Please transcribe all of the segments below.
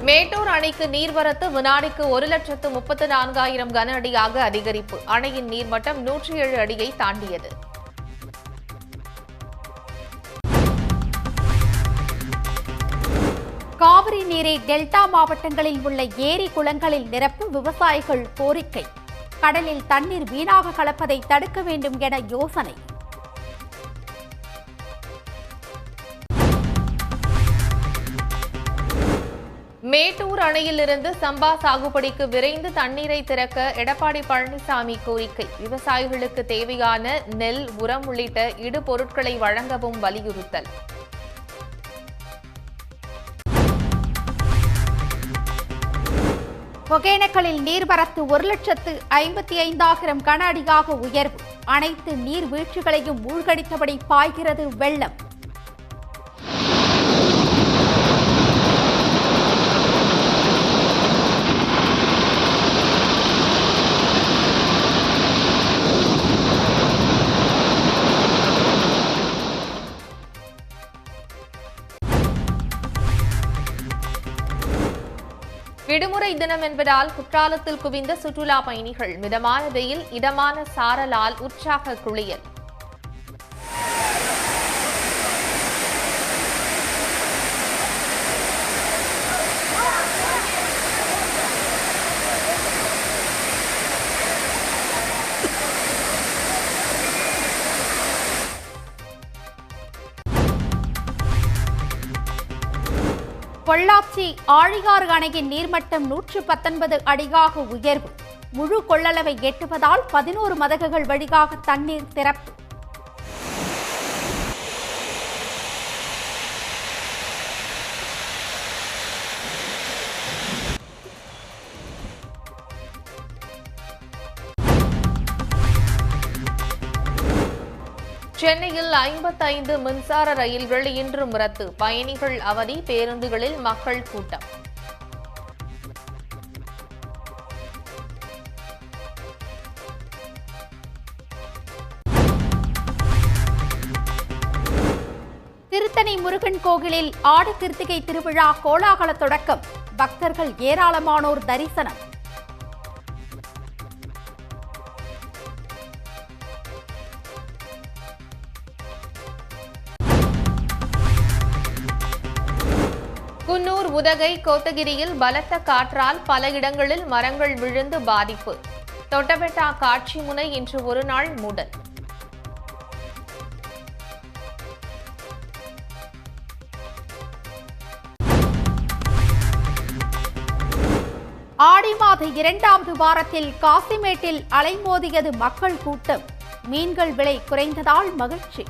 மேட்டூர் அணைக்கு நீர்வரத்து வினாடிக்கு 1,34,000 கன அடியாக அதிகரிப்பு. அணையின் நீர்மட்டம் 107 அடியை தாண்டியது. காவிரி நீரை டெல்டா மாவட்டங்களில் உள்ள ஏரி குளங்களில் நிரப்ப விவசாயிகள் கோரிக்கை. கடலில் தண்ணீர் வீணாக கலப்பதை தடுக்க வேண்டும் என யோசனை. மேட்டூர் அணையிலிருந்து சம்பா சாகுபடிக்கு விரைந்து தண்ணீரை திறக்க எடப்பாடி பழனிசாமி கோரிக்கை. விவசாயிகளுக்கு தேவையான நெல், உரம் உள்ளிட்ட இடுபொருட்களை வழங்கவும் வலியுறுத்தல். ஒகேனக்கலில் நீர்வரத்து 1,55,000 கன அடியாக உயர்வு. அனைத்து நீர்வீழ்ச்சிகளையும் மூழ்கடித்தபடி பாய்கிறது வெள்ளம். விடுமுறை தினம் என்பதால் குற்றாலத்தில் குவிந்த சுற்றுலா பயணிகள். மிதமான வெயில், இதமான சாரலால் உற்சாக குளியல். பொள்ளாச்சி ஆழியாறு அணையின் நீர்மட்டம் 119 அடியாக உயர்வு. முழு கொள்ளளவை எட்டுவதால் 11 மதகுகள் வழியாக தண்ணீர் திறப்பு. சென்னையில் 55 மின்சார ரயில்கள் இன்றும் ரத்து. பயணிகள் அவதி, பேருந்துகளில் மக்கள் கூட்டம். திருத்தணி முருகன் கோவிலில் ஆடி கிருத்திகை திருவிழா கோலாகல தொடக்கம். பக்தர்கள் ஏராளமானோர் தரிசனம். குன்னூர், உதகை, கோத்தகிரியில் பலத்த காற்றால் பல இடங்களில் மரங்கள் விழுந்து பாதிப்பு. தொட்டபெட்டா காட்சி முனை இன்று ஒருநாள் மூடல். ஆடி மாத 2வது வாரத்தில் காசிமேட்டில் அலைமோதியது மக்கள் கூட்டம். மீன்கள் விலை குறைந்ததால் மகிழ்ச்சி.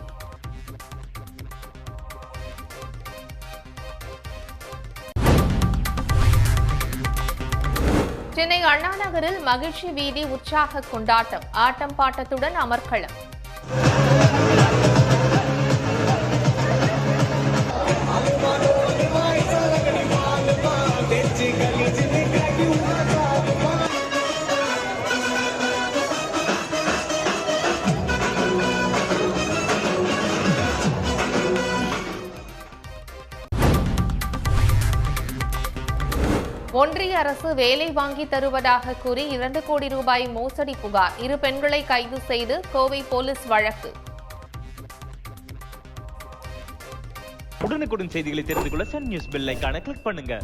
சென்னை அண்ணா நகரில் மகிழ்ச்சி வீதி, உற்சாக கொண்டாட்டம். ஆட்டம் பாட்டத்துடன் அமர்க்களம். ஒன்றிய அரசு வேலை வாங்கி தருவதாக கூறி 2 கோடி ரூபாய் மோசடி புகார். 2 பெண்களை கைது செய்து கோவை போலீஸ் வழக்கு. உடனுக்குடன் செய்திகளை தெரிந்து கொள்ள சன் நியூஸ் பெல் ஐகானை கிளிக் பண்ணுங்க.